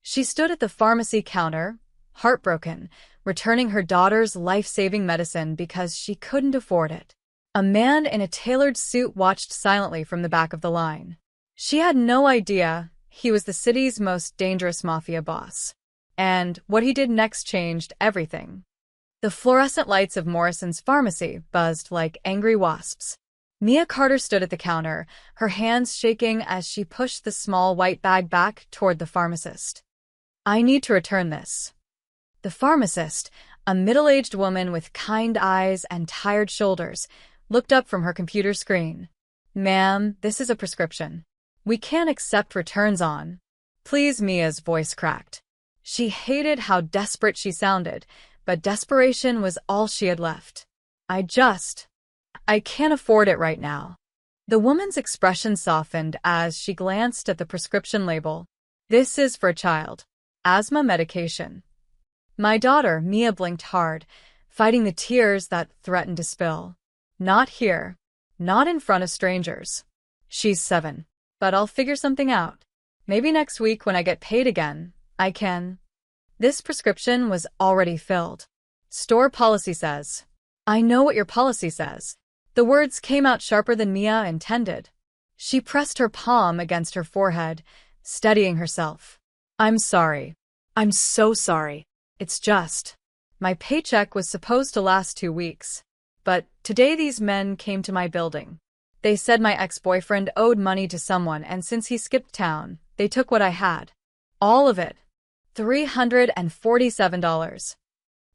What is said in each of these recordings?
She stood at the pharmacy counter, heartbroken, returning her daughter's life-saving medicine because she couldn't afford it. A man in a tailored suit watched silently from the back of the line. She had no idea he was the city's most dangerous mafia boss. And what he did next changed everything. The fluorescent lights of Morrison's pharmacy buzzed like angry wasps. Mia Carter stood at the counter, her hands shaking as she pushed the small white bag back toward the pharmacist. "I need to return this." The pharmacist, a middle-aged woman with kind eyes and tired shoulders, looked up from her computer screen. "Ma'am, this is a prescription. We can't accept returns on." "Please," Mia's voice cracked. She hated how desperate she sounded, but desperation was all she had left. I can't afford it right now." The woman's expression softened as she glanced at the prescription label. "This is for a child. Asthma medication." "My daughter," Mia blinked hard, fighting the tears that threatened to spill. "Not here. Not in front of strangers. She's 7. But I'll figure something out. Maybe next week when I get paid again, I can." This prescription was already filled. "Store policy says." "I know what your policy says." The words came out sharper than Mia intended. She pressed her palm against her forehead, steadying herself. "I'm sorry. I'm so sorry. It's just, my paycheck was supposed to last 2 weeks. But today these men came to my building. They said my ex-boyfriend owed money to someone, and since he skipped town, they took what I had. All of it. $347.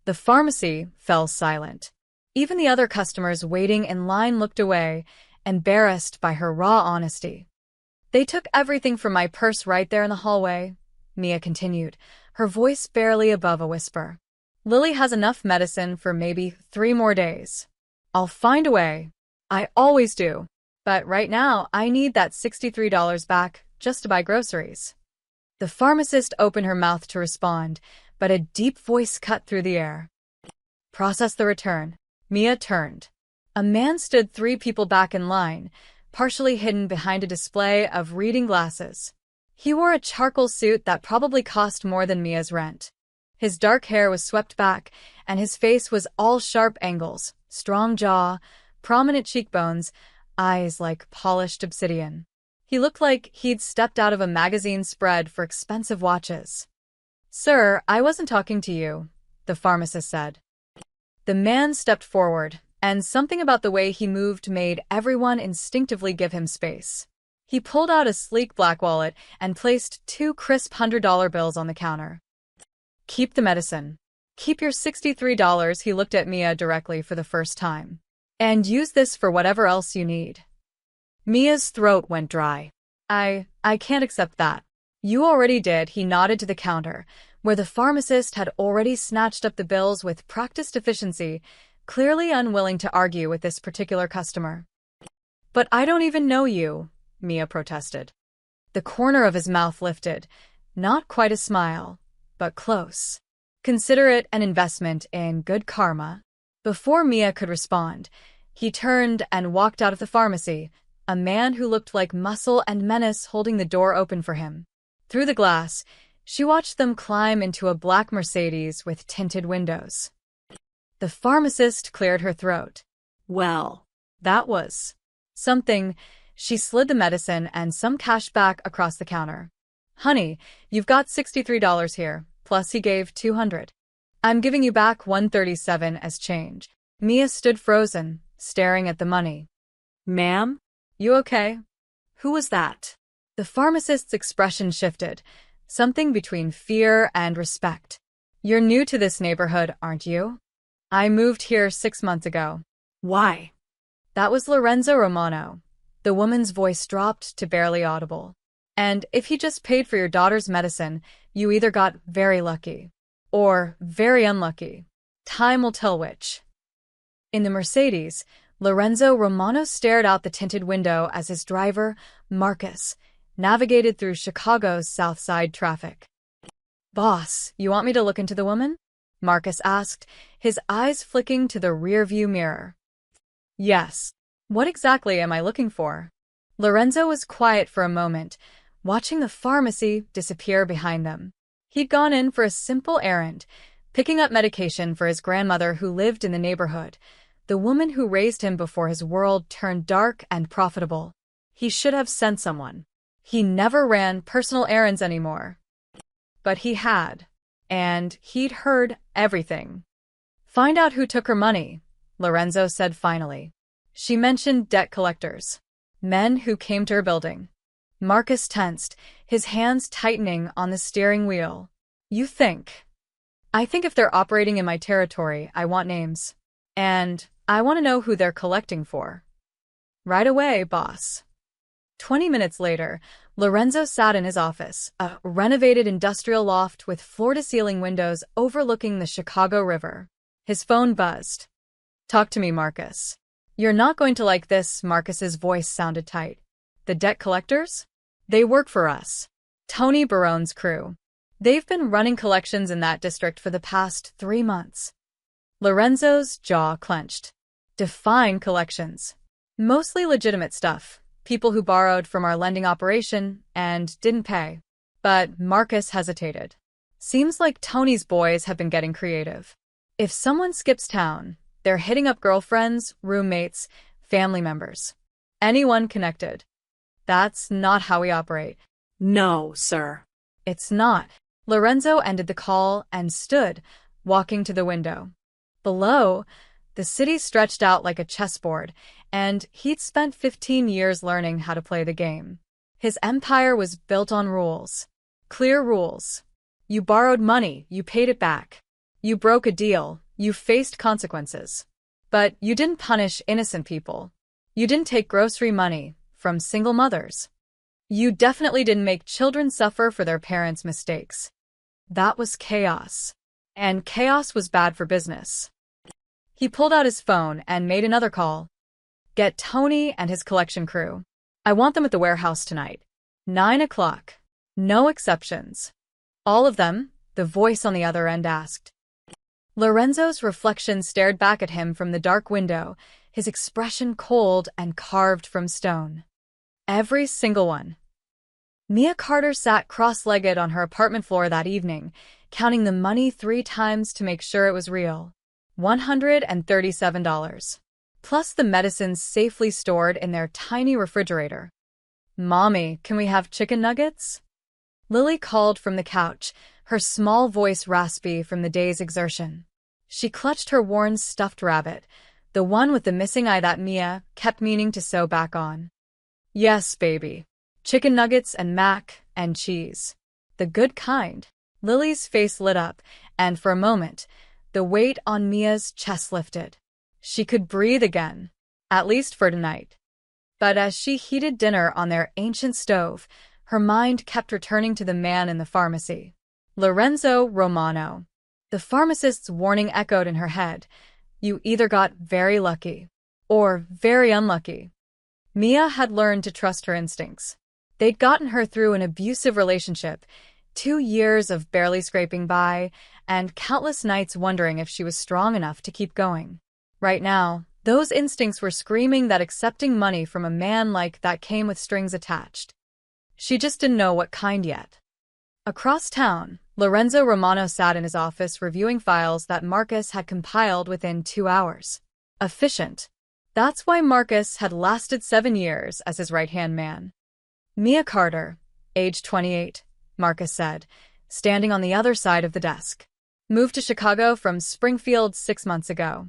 The pharmacy fell silent. Even the other customers waiting in line looked away, embarrassed by her raw honesty. "They took everything from my purse right there in the hallway," Mia continued, her voice barely above a whisper. "Lily has enough medicine for maybe 3 more days. I'll find a way. I always do. But right now, I need that $63 back just to buy groceries." The pharmacist opened her mouth to respond, but a deep voice cut through the air. "Process the return." Mia turned. A man stood 3 people back in line, partially hidden behind a display of reading glasses. He wore a charcoal suit that probably cost more than Mia's rent. His dark hair was swept back, and his face was all sharp angles, strong jaw, prominent cheekbones, eyes like polished obsidian. He looked like he'd stepped out of a magazine spread for expensive watches. "Sir, I wasn't talking to you," the pharmacist said. The man stepped forward, and something about the way he moved made everyone instinctively give him space. He pulled out a sleek black wallet and placed 2 crisp $100 bills on the counter. "Keep the medicine. Keep your $63, he looked at Mia directly for the first time. "And use this for whatever else you need." Mia's throat went dry. I can't accept that." "You already did," he nodded to the counter, where the pharmacist had already snatched up the bills with practiced efficiency, clearly unwilling to argue with this particular customer. "But I don't even know you," Mia protested. The corner of his mouth lifted, not quite a smile, but close. "Consider it an investment in good karma." Before Mia could respond, he turned and walked out of the pharmacy, a man who looked like muscle and menace holding the door open for him. Through the glass, she watched them climb into a black Mercedes with tinted windows. The pharmacist cleared her throat. "Well, that was something." She slid the medicine and some cash back across the counter. "Honey, you've got $63 here, plus he gave $200. I'm giving you back $137 as change." Mia stood frozen, staring at the money. "Ma'am? You okay? Who was that?" The pharmacist's expression shifted, something between fear and respect. "You're new to this neighborhood, aren't you?" "I moved here 6 months ago." "Why?" "That was Lorenzo Romano." The woman's voice dropped to barely audible. "And if he just paid for your daughter's medicine, you either got very lucky or very unlucky. Time will tell which." In the Mercedes, Lorenzo Romano stared out the tinted window as his driver, Marcus, navigated through Chicago's South Side traffic. "Boss, you want me to look into the woman?" Marcus asked, his eyes flicking to the rearview mirror. "Yes. What exactly am I looking for?" Lorenzo was quiet for a moment, watching the pharmacy disappear behind them. He'd gone in for a simple errand, picking up medication for his grandmother who lived in the neighborhood, the woman who raised him before his world turned dark and profitable. He should have sent someone. He never ran personal errands anymore. But he had. And he'd heard everything. Find out who took her money, Lorenzo said finally. She mentioned debt collectors. Men who came to her building. Marcus tensed, his hands tightening on the steering wheel. You think? I think if they're operating in my territory, I want names. And I want to know who they're collecting for. Right away, boss. 20 minutes later, Lorenzo sat in his office, a renovated industrial loft with floor-to-ceiling windows overlooking the Chicago River. His phone buzzed. Talk to me, Marcus. You're not going to like this, Marcus's voice sounded tight. The debt collectors? They work for us. Tony Barone's crew. They've been running collections in that district for the past 3 months. Lorenzo's jaw clenched. Define collections. Mostly legitimate stuff. People who borrowed from our lending operation and didn't pay. But Marcus hesitated. Seems like Tony's boys have been getting creative. If someone skips town, they're hitting up girlfriends, roommates, family members. Anyone connected. That's not how we operate. No, sir. It's not. Lorenzo ended the call and stood, walking to the window. Below, the city stretched out like a chessboard, and he'd spent 15 years learning how to play the game. His empire was built on rules. Clear rules. You borrowed money, you paid it back. You broke a deal, you faced consequences. But you didn't punish innocent people. You didn't take grocery money from single mothers. You definitely didn't make children suffer for their parents' mistakes. That was chaos. And chaos was bad for business. He pulled out his phone and made another call. Get Tony and his collection crew. I want them at the warehouse tonight. 9 o'clock. No exceptions. All of them? The voice on the other end asked. Lorenzo's reflection stared back at him from the dark window, his expression cold and carved from stone. Every single one. Mia Carter sat cross-legged on her apartment floor that evening, counting the money 3 times to make sure it was real. $137. Plus the medicines safely stored in their tiny refrigerator. Mommy, can we have chicken nuggets? Lily called from the couch, her small voice raspy from the day's exertion. She clutched her worn stuffed rabbit, the one with the missing eye that Mia kept meaning to sew back on. Yes, baby. Chicken nuggets and mac and cheese. The good kind. Lily's face lit up, and for a moment, the weight on Mia's chest lifted. She could breathe again, at least for tonight. But as she heated dinner on their ancient stove, her mind kept returning to the man in the pharmacy. Lorenzo Romano. The pharmacist's warning echoed in her head. You either got very lucky, or very unlucky. Mia had learned to trust her instincts. They'd gotten her through an abusive relationship, 2 years of barely scraping by, and countless nights wondering if she was strong enough to keep going. Right now, those instincts were screaming that accepting money from a man like that came with strings attached. She just didn't know what kind yet. Across town, Lorenzo Romano sat in his office reviewing files that Marcus had compiled within 2 hours. Efficient. That's why Marcus had lasted 7 years as his right-hand man. Mia Carter, age 28, Marcus said, standing on the other side of the desk. Moved to Chicago from Springfield 6 months ago.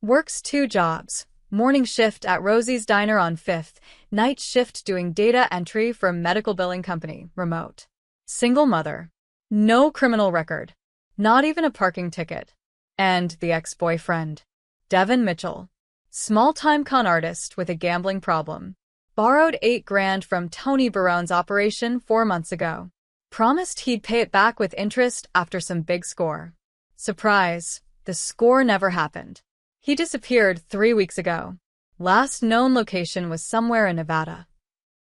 Works 2 jobs. Morning shift at Rosie's Diner on 5th, night shift doing data entry for a medical billing company, remote. Single mother. No criminal record. Not even a parking ticket. And the ex-boyfriend. Devin Mitchell. Small-time con artist with a gambling problem. Borrowed $8,000 from Tony Barone's operation 4 months ago. Promised he'd pay it back with interest after some big score. Surprise, the score never happened. He disappeared 3 weeks ago. Last known location was somewhere in Nevada.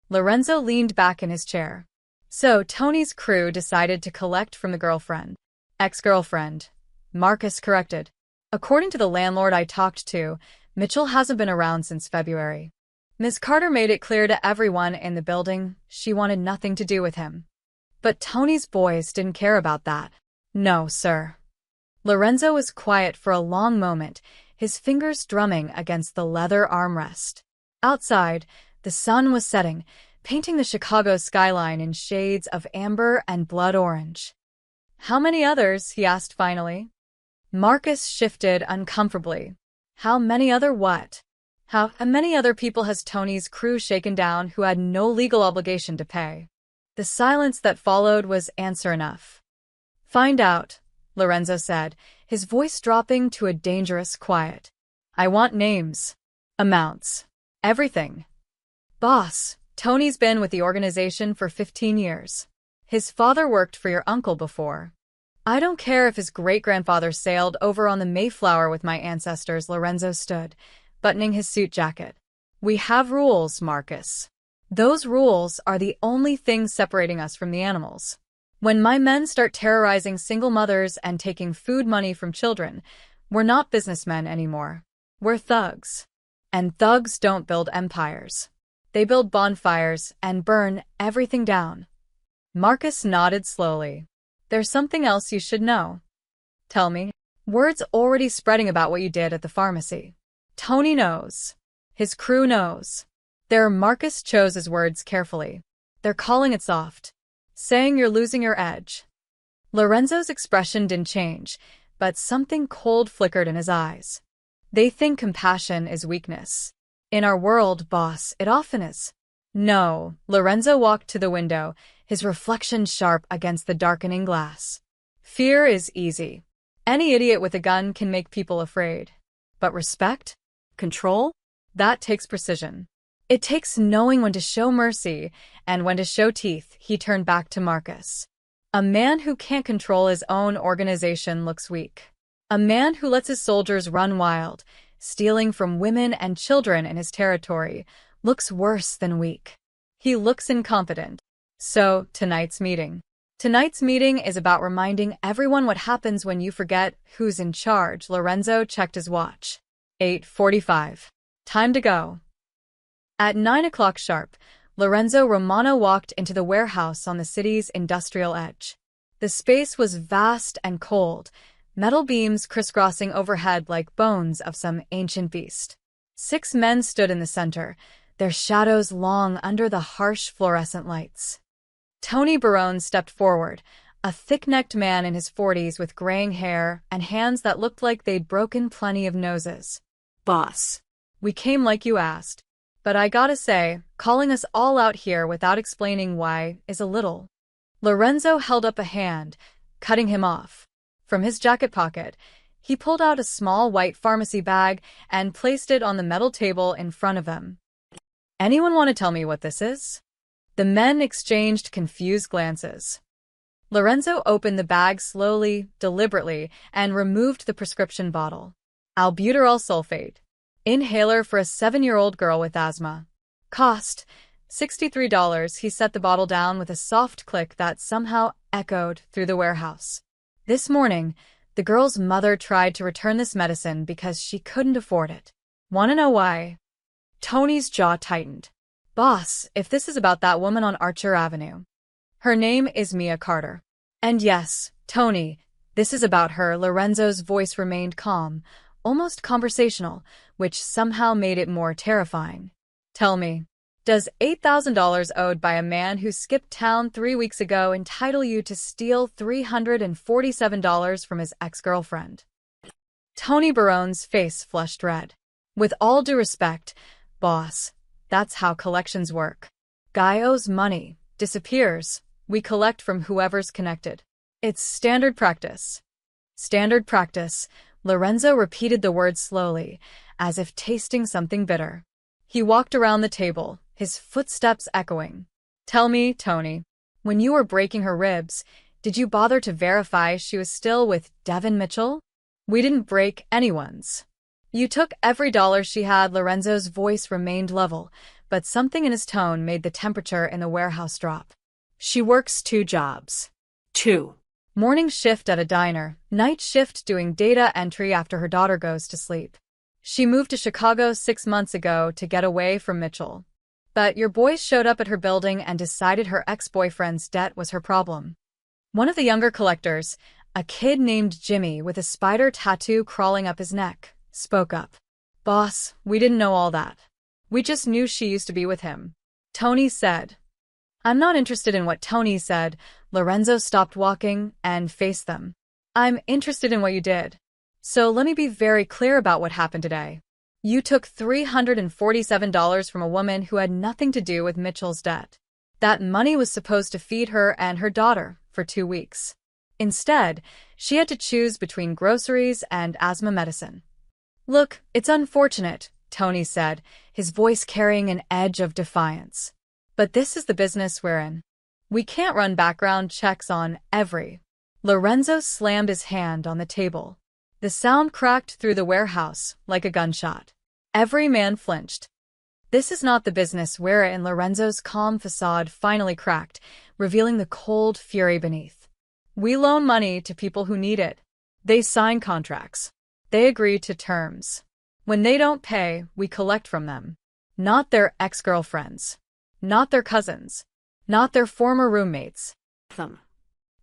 Lorenzo leaned back in his chair. So Tony's crew decided to collect from the girlfriend. Ex-girlfriend. Marcus corrected. According to the landlord I talked to, Mitchell hasn't been around since February. Ms. Carter made it clear to everyone in the building she wanted nothing to do with him. But Tony's voice didn't care about that. No, sir. Lorenzo was quiet for a long moment, his fingers drumming against the leather armrest. Outside, the sun was setting, painting the Chicago skyline in shades of amber and blood orange. How many others? He asked finally. Marcus shifted uncomfortably. How many other what? How many other people has Tony's crew shaken down who had no legal obligation to pay? The silence that followed was answer enough. Find out, Lorenzo said, his voice dropping to a dangerous quiet. I want names. Amounts. Everything. Boss, Tony's been with the organization for 15 years. His father worked for your uncle before. I don't care if his great-grandfather sailed over on the Mayflower with my ancestors. Lorenzo stood, buttoning his suit jacket. We have rules, Marcus. Those rules are the only things separating us from the animals. When my men start terrorizing single mothers and taking food money from children, we're not businessmen anymore. We're thugs. And thugs don't build empires. They build bonfires and burn everything down. Marcus nodded slowly. There's something else you should know. Tell me. Word's already spreading about what you did at the pharmacy. Tony knows. His crew knows. Marcus chose his words carefully. They're calling it soft. Saying you're losing your edge. Lorenzo's expression didn't change, but something cold flickered in his eyes. They think compassion is weakness. In our world, boss, it often is. No, Lorenzo walked to the window, his reflection sharp against the darkening glass. Fear is easy. Any idiot with a gun can make people afraid. But respect? Control? That takes precision. It takes knowing when to show mercy and when to show teeth. He turned back to Marcus. A man who can't control his own organization looks weak. A man who lets his soldiers run wild, stealing from women and children in his territory, looks worse than weak. He looks incompetent. So, tonight's meeting. Tonight's meeting is about reminding everyone what happens when you forget who's in charge. Lorenzo checked his watch. 8:45. Time to go. At 9 o'clock sharp, Lorenzo Romano walked into the warehouse on the city's industrial edge. The space was vast and cold, metal beams crisscrossing overhead like bones of some ancient beast. 6 men stood in the center, their shadows long under the harsh fluorescent lights. Tony Barone stepped forward, a thick-necked man in his 40s with graying hair and hands that looked like they'd broken plenty of noses. Boss, we came like you asked. But I gotta say, calling us all out here without explaining why is a little. Lorenzo held up a hand, cutting him off. From his jacket pocket, he pulled out a small white pharmacy bag and placed it on the metal table in front of them. Anyone want to tell me what this is? The men exchanged confused glances. Lorenzo opened the bag slowly, deliberately, and removed the prescription bottle. Albuterol sulfate. Inhaler for a 7-year-old girl with asthma. Cost, $63. He set the bottle down with a soft click that somehow echoed through the warehouse. This morning, the girl's mother tried to return this medicine because she couldn't afford it. Want to know why? Tony's jaw tightened. Boss, if this is about that woman on Archer Avenue. Her name is Mia Carter. And yes, Tony, this is about her. Lorenzo's voice remained calm, almost conversational, which somehow made it more terrifying. Tell me, does $8,000 owed by a man who skipped town 3 weeks ago entitle you to steal $347 from his ex-girlfriend? Tony Barone's face flushed red. With all due respect, boss, that's how collections work. Guy owes money, disappears, we collect from whoever's connected. It's standard practice. Standard practice. Lorenzo repeated the word slowly, as if tasting something bitter. He walked around the table, his footsteps echoing. Tell me, Tony, when you were breaking her ribs, did you bother to verify she was still with Devin Mitchell? We didn't break anyone's. You took every dollar she had. Lorenzo's voice remained level, but something in his tone made the temperature in the warehouse drop. She works 2 jobs. 2. Morning shift at a diner, night shift doing data entry after her daughter goes to sleep. She moved to Chicago 6 months ago to get away from Mitchell. But your boys showed up at her building and decided her ex-boyfriend's debt was her problem. One of the younger collectors, a kid named Jimmy with a spider tattoo crawling up his neck, spoke up. Boss, we didn't know all that. We just knew she used to be with him. Tony said. I'm not interested in what Tony said. Lorenzo stopped walking and faced them. I'm interested in what you did. So let me be very clear about what happened today. You took $347 from a woman who had nothing to do with Mitchell's debt. That money was supposed to feed her and her daughter for 2 weeks. Instead, she had to choose between groceries and asthma medicine. Look, it's unfortunate, Tony said, his voice carrying an edge of defiance. But this is the business we're in. We can't run background checks on every. Lorenzo slammed his hand on the table. The sound cracked through the warehouse like a gunshot. Every man flinched. This is not the business we're in. Lorenzo's calm facade finally cracked, revealing the cold fury beneath. We loan money to people who need it. They sign contracts. They agree to terms. When they don't pay, we collect from them. Not their ex-girlfriends. Not their cousins. Not their former roommates.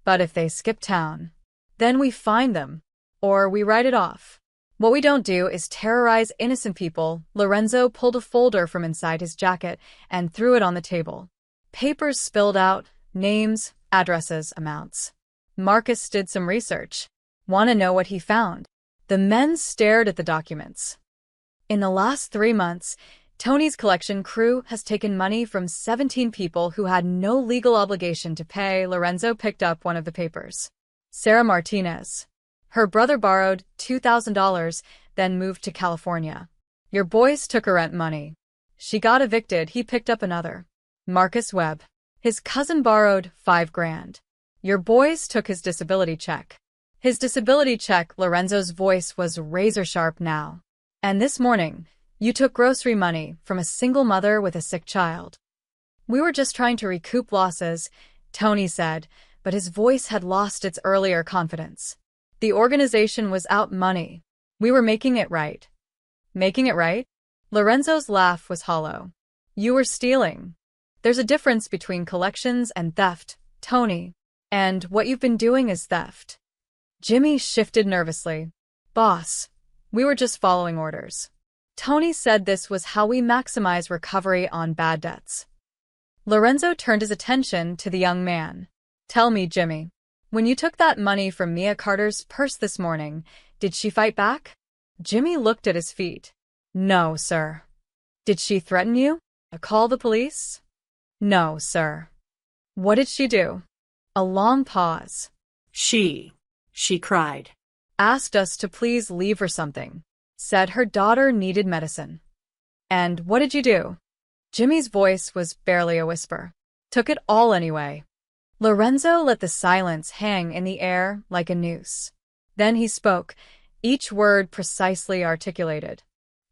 But if they skip town, then we find them. Or we write it off. What we don't do is terrorize innocent people. Lorenzo pulled a folder from inside his jacket and threw it on the table. Papers spilled out, names, addresses, amounts. Marcus did some research. Want to know what he found? The men stared at the documents. In the last 3 months, Tony's collection crew has taken money from 17 people who had no legal obligation to pay. Lorenzo picked up one of the papers. Sarah Martinez. Her brother borrowed $2,000, then moved to California. Your boys took her rent money. She got evicted. He picked up another. Marcus Webb. His cousin borrowed $5,000. Your boys took his disability check. His disability check. Lorenzo's voice was razor-sharp now. And this morning, you took grocery money from a single mother with a sick child. We were just trying to recoup losses, Tony said, but his voice had lost its earlier confidence. The organization was out money. We were making it right. Making it right? Lorenzo's laugh was hollow. You were stealing. There's a difference between collections and theft, Tony. And what you've been doing is theft. Jimmy shifted nervously. Boss, we were just following orders. Tony said this was how we maximize recovery on bad debts. Lorenzo turned his attention to the young man. Tell me, Jimmy, when you took that money from Mia Carter's purse this morning, did she fight back? Jimmy looked at his feet. No, sir. Did she threaten you? Call the police? No, sir. What did she do? A long pause. She cried. Asked us to please leave her something. Said her daughter needed medicine. And what did you do? Jimmy's voice was barely a whisper. Took it all anyway. Lorenzo let the silence hang in the air like a noose. Then he spoke, each word precisely articulated.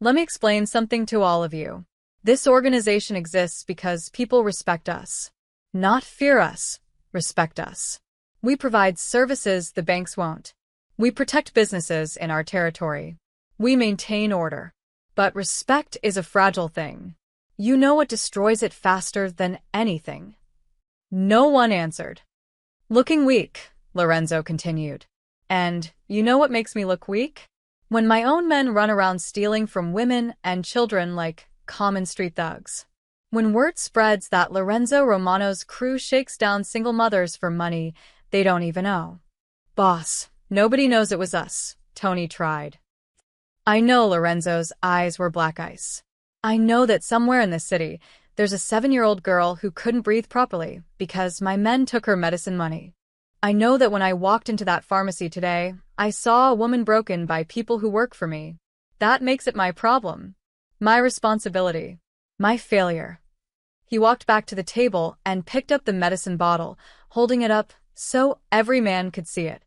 Let me explain something to all of you. This organization exists because people respect us. Not fear us, respect us. We provide services the banks won't. We protect businesses in our territory. We maintain order. But respect is a fragile thing. You know what destroys it faster than anything? No one answered. Looking weak, Lorenzo continued. And you know what makes me look weak? When my own men run around stealing from women and children like common street thugs. When word spreads that Lorenzo Romano's crew shakes down single mothers for money they don't even owe. Boss, nobody knows it was us, Tony tried. I know. Lorenzo's eyes were black ice. I know that somewhere in this city, there's a 7-year-old girl who couldn't breathe properly because my men took her medicine money. I know that when I walked into that pharmacy today, I saw a woman broken by people who work for me. That makes it my problem. My responsibility. My failure. He walked back to the table and picked up the medicine bottle, holding it up so every man could see it.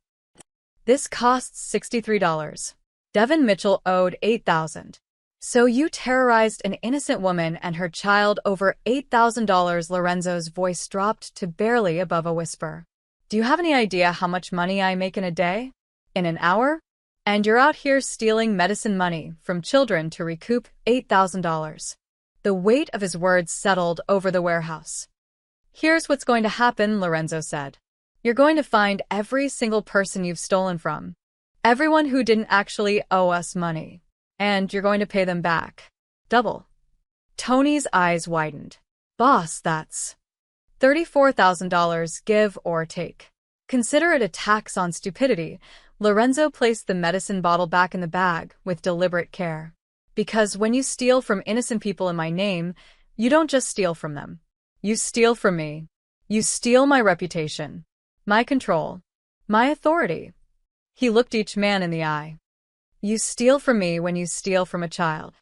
This costs $63. Devin Mitchell owed $8,000. So you terrorized an innocent woman and her child over $8,000. Lorenzo's voice dropped to barely above a whisper. Do you have any idea how much money I make in a day? In an hour? And you're out here stealing medicine money from children to recoup $8,000. The weight of his words settled over the warehouse. Here's what's going to happen, Lorenzo said. You're going to find every single person you've stolen from. Everyone who didn't actually owe us money. And you're going to pay them back. Double. Tony's eyes widened. Boss, that's $34,000, give or take. Consider it a tax on stupidity. Lorenzo placed the medicine bottle back in the bag with deliberate care. Because when you steal from innocent people in my name, you don't just steal from them. You steal from me. You steal my reputation, my control, my authority. He looked each man in the eye. You steal from me when you steal from a child.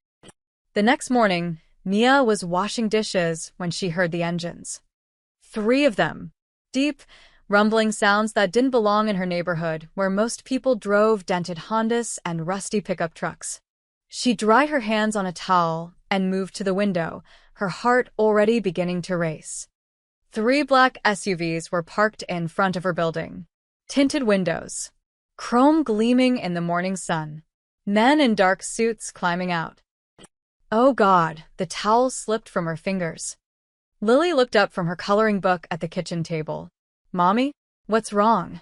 The next morning, Mia was washing dishes when she heard the engines. 3 of them. Deep, rumbling sounds that didn't belong in her neighborhood, where most people drove dented Hondas and rusty pickup trucks. She dried her hands on a towel and moved to the window, her heart already beginning to race. 3 black SUVs were parked in front of her building. Tinted windows. Chrome gleaming in the morning sun. Men in dark suits climbing out. Oh God, the towel slipped from her fingers. Lily looked up from her coloring book at the kitchen table. Mommy, what's wrong?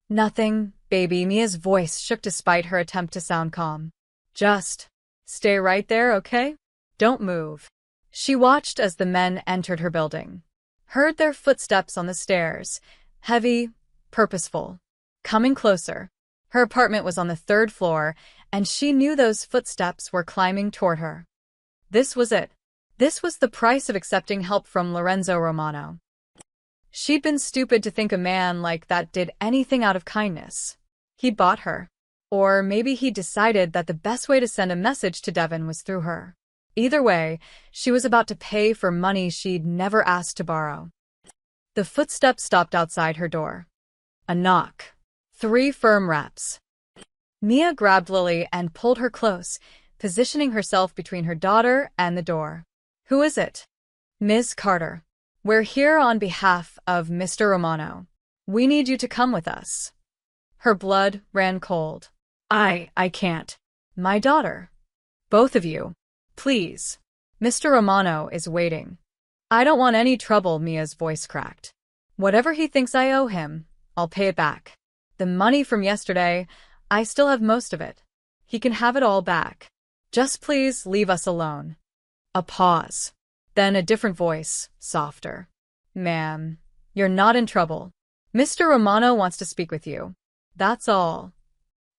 Nothing, baby. Mia's voice shook despite her attempt to sound calm. Just stay right there, okay? Don't move. She watched as the men entered her building. Heard their footsteps on the stairs. Heavy, purposeful. Coming closer. Her apartment was on the 3rd floor, and she knew those footsteps were climbing toward her. This was it. This was the price of accepting help from Lorenzo Romano. She'd been stupid to think a man like that did anything out of kindness. He'd bought her. Or maybe he decided that the best way to send a message to Devin was through her. Either way, she was about to pay for money she'd never asked to borrow. The footsteps stopped outside her door. A knock. 3 firm raps. Mia grabbed Lily and pulled her close, positioning herself between her daughter and the door. Who is it? Ms. Carter. We're here on behalf of Mr. Romano. We need you to come with us. Her blood ran cold. I can't. My daughter. Both of you. Please. Mr. Romano is waiting. I don't want any trouble, Mia's voice cracked. Whatever he thinks I owe him, I'll pay it back. The money from yesterday, I still have most of it. He can have it all back. Just please leave us alone. A pause. Then a different voice, softer. Ma'am, you're not in trouble. Mr. Romano wants to speak with you. That's all.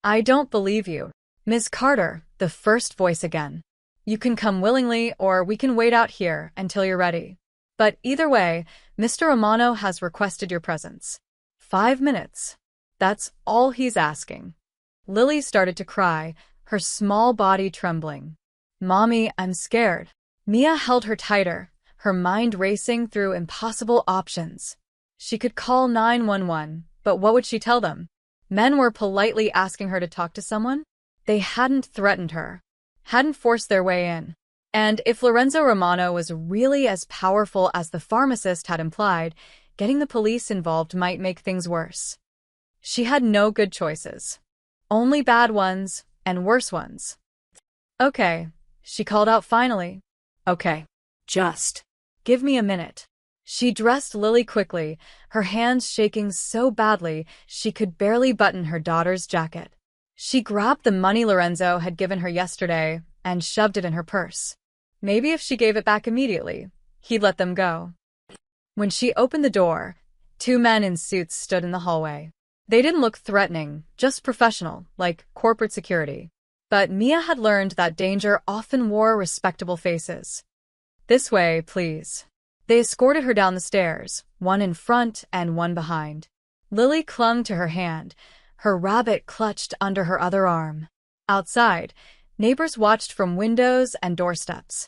I don't believe you. Ms. Carter, the first voice again. You can come willingly, or we can wait out here until you're ready. But either way, Mr. Romano has requested your presence. 5 minutes. That's all he's asking. Lily started to cry, her small body trembling. Mommy, I'm scared. Mia held her tighter, her mind racing through impossible options. She could call 911, but what would she tell them? Men were politely asking her to talk to someone? They hadn't threatened her, hadn't forced their way in. And if Lorenzo Romano was really as powerful as the pharmacist had implied, getting the police involved might make things worse. She had no good choices. Only bad ones, and worse ones. Okay, she called out finally. Okay, just give me a minute. She dressed Lily quickly, her hands shaking so badly she could barely button her daughter's jacket. She grabbed the money Lorenzo had given her yesterday and shoved it in her purse. Maybe if she gave it back immediately, he'd let them go. When she opened the door, 2 men in suits stood in the hallway. They didn't look threatening, just professional, like corporate security. But Mia had learned that danger often wore respectable faces. This way, please. They escorted her down the stairs, one in front and one behind. Lily clung to her hand, her rabbit clutched under her other arm. Outside, neighbors watched from windows and doorsteps.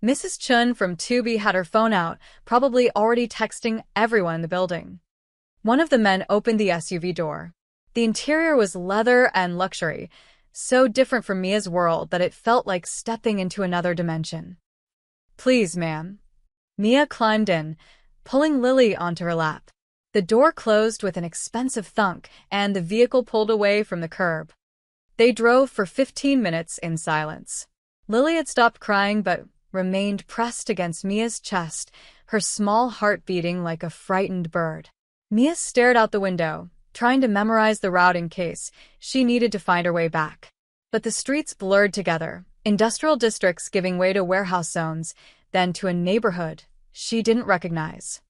Mrs. Chun from Tubi had her phone out, probably already texting everyone in the building. One of the men opened the SUV door. The interior was leather and luxury, so different from Mia's world that it felt like stepping into another dimension. Please, ma'am. Mia climbed in, pulling Lily onto her lap. The door closed with an expensive thunk, and the vehicle pulled away from the curb. They drove for 15 minutes in silence. Lily had stopped crying but remained pressed against Mia's chest, her small heart beating like a frightened bird. Mia stared out the window, trying to memorize the route in case she needed to find her way back. But the streets blurred together, industrial districts giving way to warehouse zones, then to a neighborhood she didn't recognize.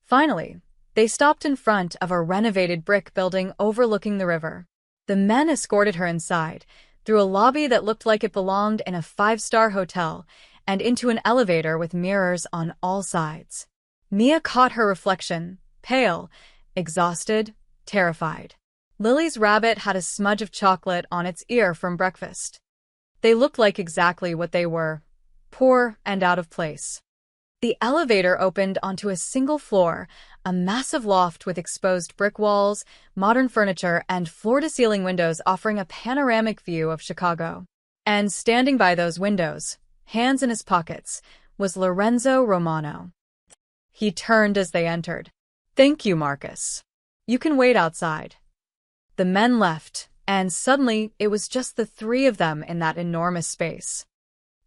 Finally, they stopped in front of a renovated brick building overlooking the river. The men escorted her inside, through a lobby that looked like it belonged in a five-star hotel, and into an elevator with mirrors on all sides. Mia caught her reflection, pale, exhausted, terrified. Lily's rabbit had a smudge of chocolate on its ear from breakfast. They looked like exactly what they were, poor and out of place. The elevator opened onto a single floor, a massive loft with exposed brick walls, modern furniture, and floor-to-ceiling windows offering a panoramic view of Chicago. And standing by those windows, hands in his pockets, was Lorenzo Romano. He turned as they entered. "Thank you, Marcus. You can wait outside." The men left, and suddenly it was just the three of them in that enormous space.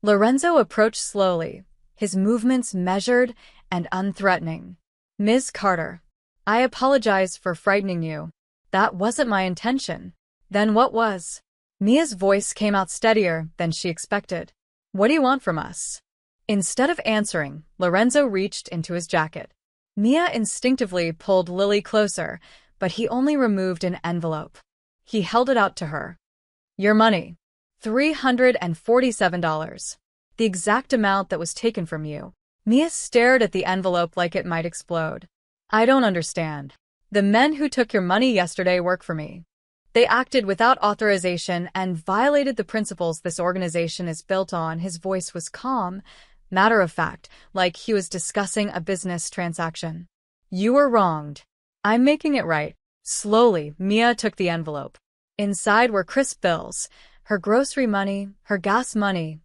Lorenzo approached slowly, his movements measured and unthreatening. "Ms. Carter, I apologize for frightening you. That wasn't my intention." "Then what was?" Mia's voice came out steadier than she expected. "What do you want from us?" Instead of answering, Lorenzo reached into his jacket. Mia instinctively pulled Lily closer, but he only removed an envelope. He held it out to her. "Your money. $347. The exact amount that was taken from you." Mia stared at the envelope like it might explode. "I don't understand. The men who took your money yesterday work for me. They acted without authorization and violated the principles this organization is built on." His voice was calm, matter-of-fact, like he was discussing a business transaction. "You were wronged. I'm making it right." Slowly, Mia took the envelope. Inside were crisp bills, her grocery money, her gas money,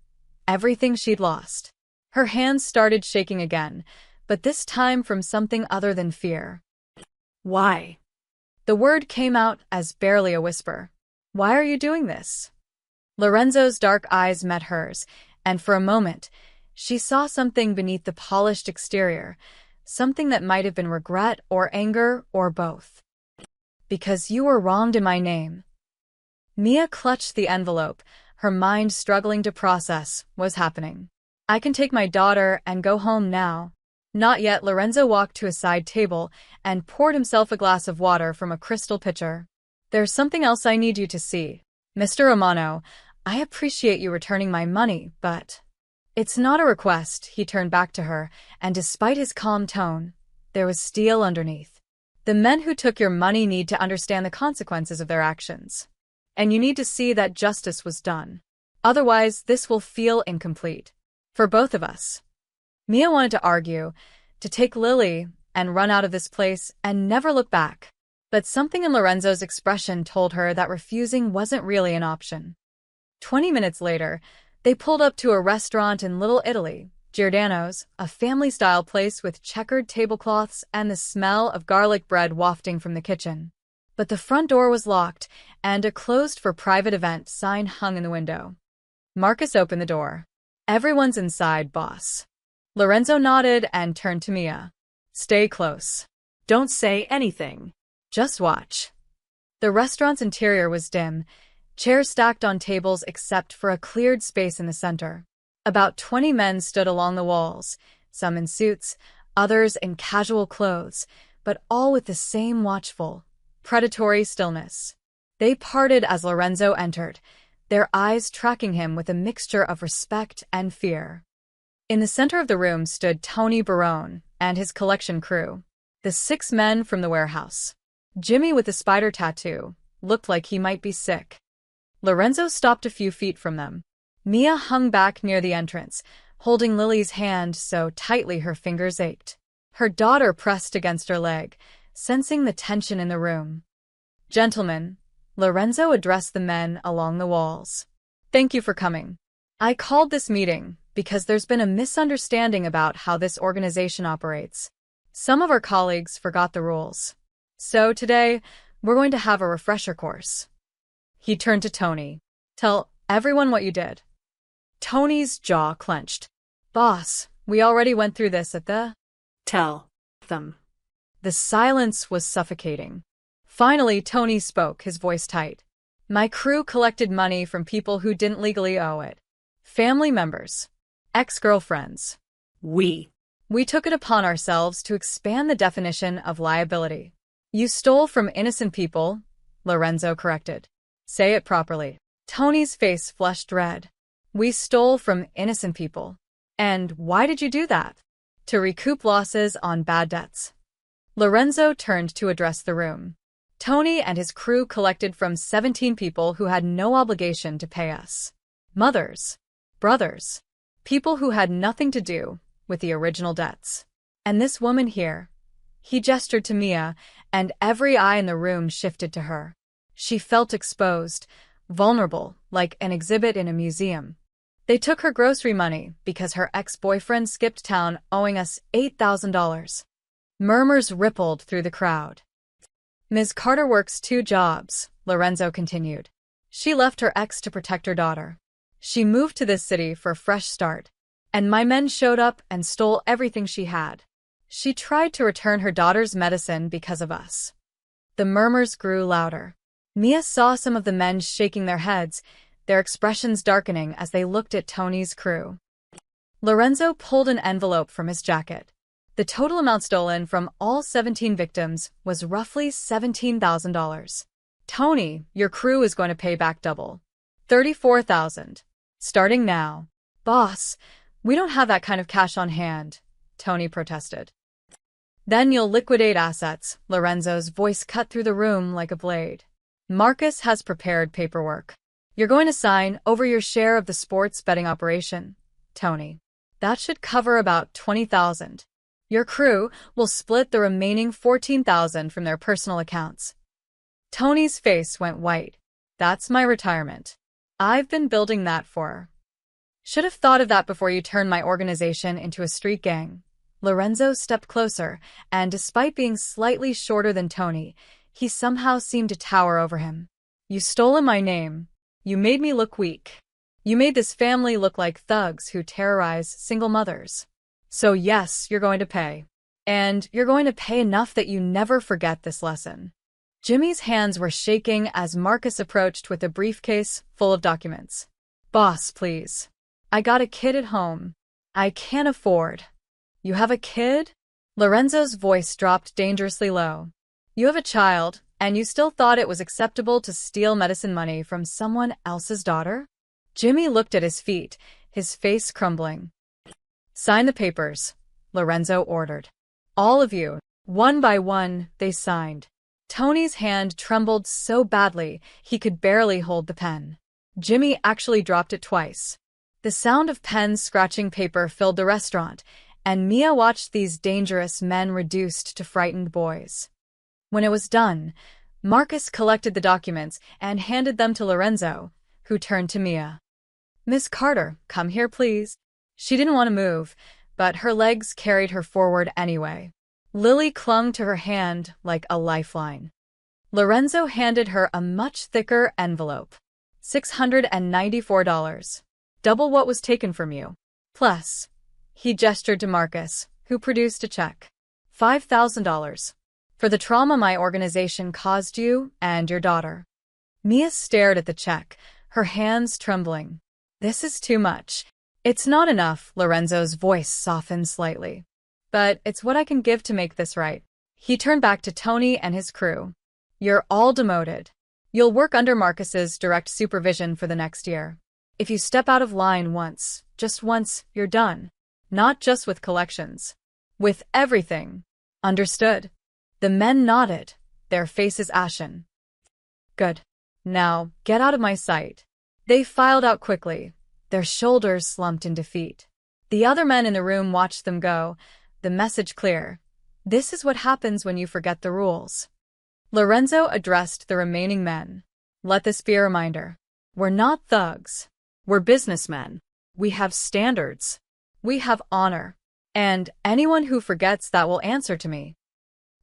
everything she'd lost. Her hands started shaking again, but this time from something other than fear. Why? The word came out as barely a whisper. "Why are you doing this?" Lorenzo's dark eyes met hers, and for a moment, she saw something beneath the polished exterior, something that might have been regret or anger or both. "Because you were wronged in my name." Mia clutched the envelope, her mind struggling to process what was happening. "I can take my daughter and go home now." "Not yet." Lorenzo walked to a side table and poured himself a glass of water from a crystal pitcher. "There's something else I need you to see. Mr. Romano, I appreciate you returning my money, but..." "It's not a request." He turned back to her, and despite his calm tone, there was steel underneath. "The men who took your money need to understand the consequences of their actions. And you need to see that justice was done. Otherwise, this will feel incomplete. For both of us." Mia wanted to argue, to take Lily and run out of this place and never look back. But something in Lorenzo's expression told her that refusing wasn't really an option. 20 minutes later, they pulled up to a restaurant in Little Italy, Giordano's, a family-style place with checkered tablecloths and the smell of garlic bread wafting from the kitchen. But the front door was locked, and a closed for private event sign hung in the window. Marcus opened the door. "Everyone's inside, boss." Lorenzo nodded and turned to Mia. "Stay close. Don't say anything. Just watch." The restaurant's interior was dim, chairs stacked on tables except for a cleared space in the center. About 20 men stood along the walls, some in suits, others in casual clothes, but all with the same watchful, predatory stillness. They parted as Lorenzo entered, their eyes tracking him with a mixture of respect and fear. In the center of the room stood Tony Barone and his collection crew, the 6 men from the warehouse. Jimmy with the spider tattoo looked like he might be sick. Lorenzo stopped a few feet from them. Mia hung back near the entrance, holding Lily's hand so tightly her fingers ached. Her daughter pressed against her leg, sensing the tension in the room. "Gentlemen," Lorenzo addressed the men along the walls. "Thank you for coming. I called this meeting because there's been a misunderstanding about how this organization operates. Some of our colleagues forgot the rules. So today, we're going to have a refresher course." He turned to Tony. "Tell everyone what you did." Tony's jaw clenched. Boss, we already went through this at the… Tell them. The silence was suffocating. Finally, Tony spoke, his voice tight. My crew collected money from people who didn't legally owe it. Family members. Ex-girlfriends. We took it upon ourselves to expand the definition of liability. You stole from innocent people, Lorenzo corrected. Say it properly. Tony's face flushed red. We stole from innocent people. And why did you do that? To recoup losses on bad debts. Lorenzo turned to address the room. Tony and his crew collected from 17 people who had no obligation to pay us. Mothers, brothers, people who had nothing to do with the original debts. And this woman here. He gestured to Mia, and every eye in the room shifted to her. She felt exposed, vulnerable, like an exhibit in a museum. They took her grocery money because her ex-boyfriend skipped town owing us $8,000. Murmurs rippled through the crowd. Ms. Carter works 2 jobs, Lorenzo continued. She left her ex to protect her daughter. She moved to this city for a fresh start. And my men showed up and stole everything she had. She tried to return her daughter's medicine because of us. The murmurs grew louder. Mia saw some of the men shaking their heads, their expressions darkening as they looked at Tony's crew. Lorenzo pulled an envelope from his jacket. The total amount stolen from all 17 victims was roughly $17,000. Tony, your crew is going to pay back double. $34,000. Starting now. Boss, we don't have that kind of cash on hand, Tony protested. Then you'll liquidate assets, Lorenzo's voice cut through the room like a blade. Marcus has prepared paperwork. You're going to sign over your share of the sports betting operation, Tony. That should cover about $20,000. Your crew will split the remaining $14,000 from their personal accounts. Tony's face went white. That's my retirement. I've been building that for. Should have thought of that before you turned my organization into a street gang. Lorenzo stepped closer, and despite being slightly shorter than Tony, he somehow seemed to tower over him. You stole my name. You made me look weak. You made this family look like thugs who terrorize single mothers. So yes, you're going to pay. And you're going to pay enough that you never forget this lesson. Jimmy's hands were shaking as Marcus approached with a briefcase full of documents. Boss, please. I got a kid at home. I can't afford. You have a kid? Lorenzo's voice dropped dangerously low. You have a child, and you still thought it was acceptable to steal medicine money from someone else's daughter? Jimmy looked at his feet, his face crumbling. Sign the papers, Lorenzo ordered. All of you, one by one, they signed. Tony's hand trembled so badly he could barely hold the pen. Jimmy actually dropped it twice. The sound of pens scratching paper filled the restaurant, and Mia watched these dangerous men reduced to frightened boys. When it was done, Marcus collected the documents and handed them to Lorenzo, who turned to Mia. Miss Carter, come here, please. She didn't want to move, but her legs carried her forward anyway. Lily clung to her hand like a lifeline. Lorenzo handed her a much thicker envelope. $694. Double what was taken from you. Plus, he gestured to Marcus, who produced a check. $5,000. For the trauma my organization caused you and your daughter. Mia stared at the check, her hands trembling. This is too much. It's not enough, Lorenzo's voice softened slightly. But it's what I can give to make this right. He turned back to Tony and his crew. You're all demoted. You'll work under Marcus's direct supervision for the next year. If you step out of line once, just once, you're done. Not just with collections. With everything. Understood? The men nodded, their faces ashen. Good. Now, get out of my sight. They filed out quickly, their shoulders slumped in defeat. The other men in the room watched them go, the message clear. This is what happens when you forget the rules. Lorenzo addressed the remaining men. Let this be a reminder. We're not thugs. We're businessmen. We have standards. We have honor. And anyone who forgets that will answer to me.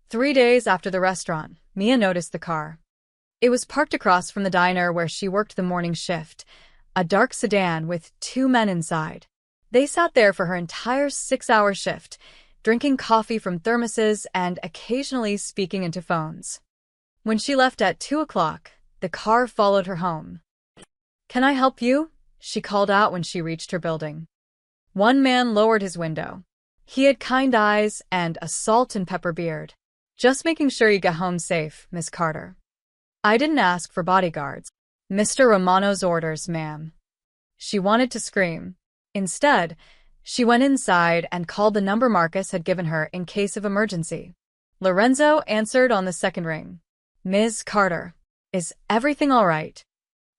3 days after the restaurant, Mia noticed the car. It was parked across from the diner where she worked the morning shift, a dark sedan with 2 men inside. They sat there for her entire 6-hour shift, drinking coffee from thermoses and occasionally speaking into phones. When she left at 2 o'clock, the car followed her home. "Can I help you?" she called out when she reached her building. One man lowered his window. He had kind eyes and a salt and pepper beard. "Just making sure you get home safe, Miss Carter." "I didn't ask for bodyguards." "Mr. Romano's orders, ma'am." She wanted to scream. Instead, she went inside and called the number Marcus had given her in case of emergency. Lorenzo answered on the second ring. "Ms. Carter, is everything all right?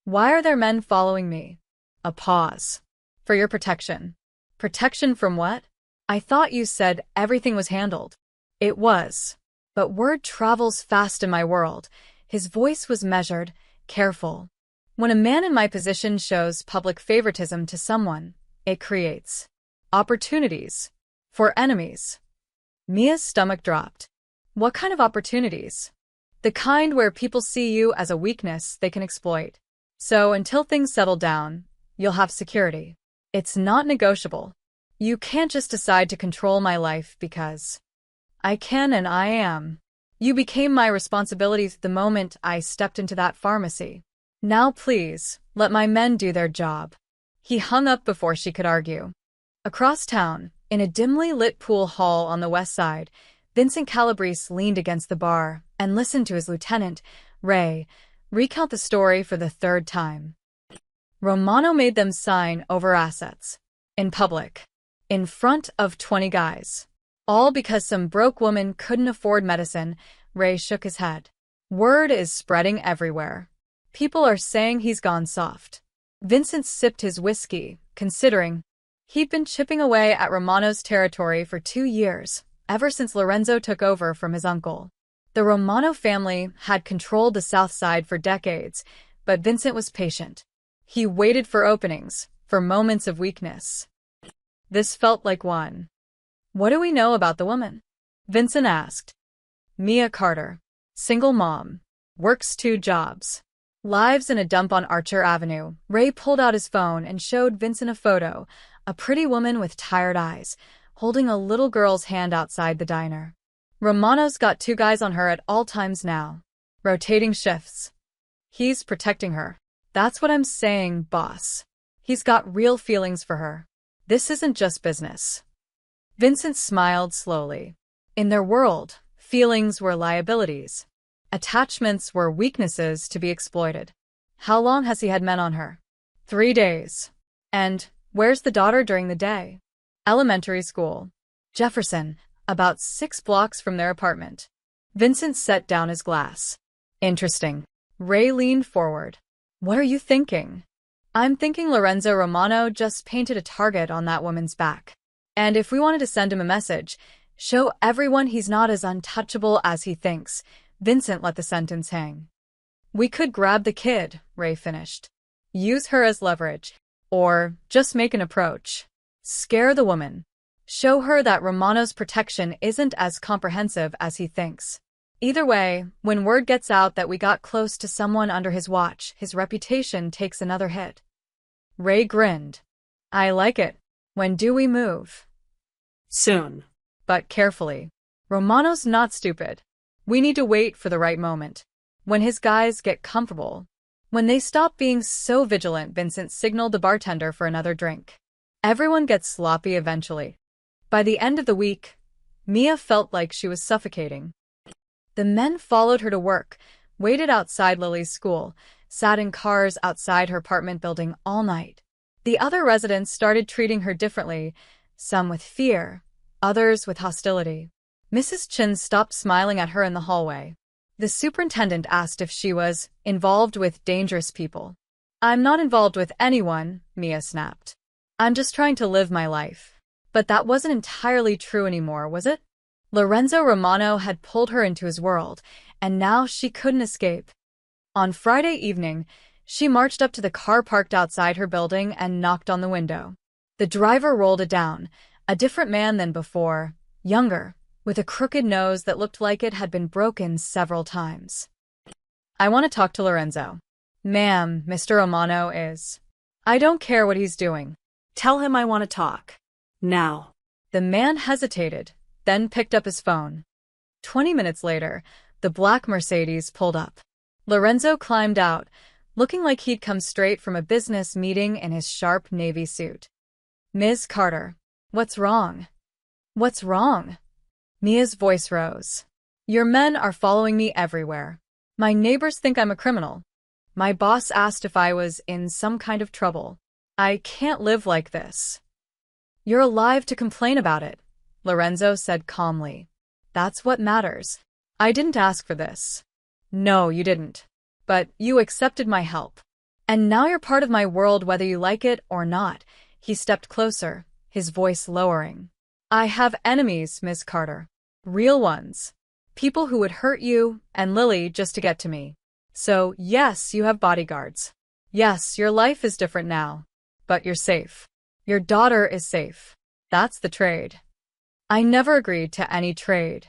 Why are there men following me?" A pause. "For your protection." "Protection from what? I thought you said everything was handled." It was. But word travels fast in my world. His voice was measured, careful. When a man in my position shows public favoritism to someone, it creates opportunities for enemies. Mia's stomach dropped. What kind of opportunities? The kind where people see you as a weakness they can exploit. So until things settle down, you'll have security. It's not negotiable. You can't just decide to control my life because I can and I am. You became my responsibility the moment I stepped into that pharmacy. Now please, let my men do their job. He hung up before she could argue. Across town, in a dimly lit pool hall on the west side, Vincent Calabrese leaned against the bar and listened to his lieutenant, Ray, recount the story for the third time. Romano made them sign over assets. In public. In front of 20 guys. All because some broke woman couldn't afford medicine. Ray shook his head. Word is spreading everywhere. People are saying he's gone soft. Vincent sipped his whiskey, considering. He'd been chipping away at Romano's territory for 2 years, ever since Lorenzo took over from his uncle. The Romano family had controlled the South Side for decades, but Vincent was patient. He waited for openings, for moments of weakness. This felt like one. "What do we know about the woman?" Vincent asked. "Mia Carter. Single mom. Works 2 jobs. Lives in a dump on Archer Avenue." Ray pulled out his phone and showed Vincent a photo, a pretty woman with tired eyes, holding a little girl's hand outside the diner. "Romano's got 2 guys on her at all times now. Rotating shifts. He's protecting her." "That's what I'm saying, boss. He's got real feelings for her. This isn't just business." Vincent smiled slowly. In their world, feelings were liabilities. Attachments were weaknesses to be exploited. How long has he had men on her? 3 days. And where's the daughter during the day? Elementary school. Jefferson, about 6 blocks from their apartment. Vincent set down his glass. Interesting. Ray leaned forward. "What are you thinking?" "I'm thinking Lorenzo Romano just painted a target on that woman's back. And if we wanted to send him a message, show everyone he's not as untouchable as he thinks." Vincent let the sentence hang. "We could grab the kid," Ray finished. "Use her as leverage. Or just make an approach. Scare the woman. Show her that Romano's protection isn't as comprehensive as he thinks. Either way, when word gets out that we got close to someone under his watch, his reputation takes another hit." Ray grinned. "I like it. When do we move?" Soon. But carefully. Romano's not stupid. We need to wait for the right moment. When his guys get comfortable. When they stop being so vigilant, Vincent signaled the bartender for another drink. Everyone gets sloppy eventually. By the end of the week, Mia felt like she was suffocating. The men followed her to work, waited outside Lily's school, sat in cars outside her apartment building all night. The other residents started treating her differently, some with fear, others with hostility. Mrs. Chin stopped smiling at her in the hallway. The superintendent asked if she was involved with dangerous people. "I'm not involved with anyone," Mia snapped. "I'm just trying to live my life." But that wasn't entirely true anymore, was it? Lorenzo Romano had pulled her into his world, and now she couldn't escape. On Friday evening, she marched up to the car parked outside her building and knocked on the window. The driver rolled it down, a different man than before, younger, with a crooked nose that looked like it had been broken several times. "I want to talk to Lorenzo." "Ma'am, Mr. Romano is—" "I don't care what he's doing. Tell him I want to talk. Now. The man hesitated, then picked up his phone. 20 minutes later, the black Mercedes pulled up. Lorenzo climbed out, looking like he'd come straight from a business meeting in his sharp navy suit. "Ms. Carter, what's wrong?" "What's wrong?" Mia's voice rose. "Your men are following me everywhere. My neighbors think I'm a criminal. My boss asked if I was in some kind of trouble. I can't live like this." "You're alive to complain about it," Lorenzo said calmly. "That's what matters. I didn't ask for this." "No, you didn't. But you accepted my help. And now you're part of my world whether you like it or not." He stepped closer, his voice lowering. "I have enemies, Ms. Carter. Real ones. People who would hurt you and Lily just to get to me. So, yes, you have bodyguards. Yes, your life is different now. But you're safe. Your daughter is safe. That's the trade." "I never agreed to any trade.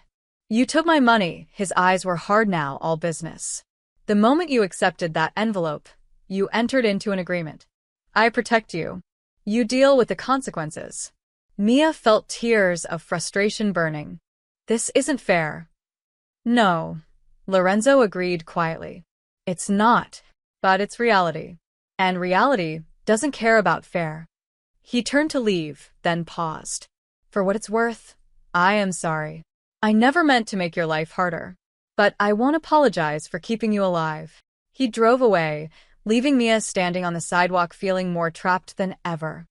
You took my money." His eyes were hard now, all business. "The moment you accepted that envelope, you entered into an agreement. I protect you. You deal with the consequences." Mia felt tears of frustration burning. "This isn't fair." "No," Lorenzo agreed quietly. "It's not, but it's reality. And reality doesn't care about fair." He turned to leave, then paused. "For what it's worth, I am sorry. I never meant to make your life harder. But I won't apologize for keeping you alive." He drove away, leaving Mia standing on the sidewalk feeling more trapped than ever.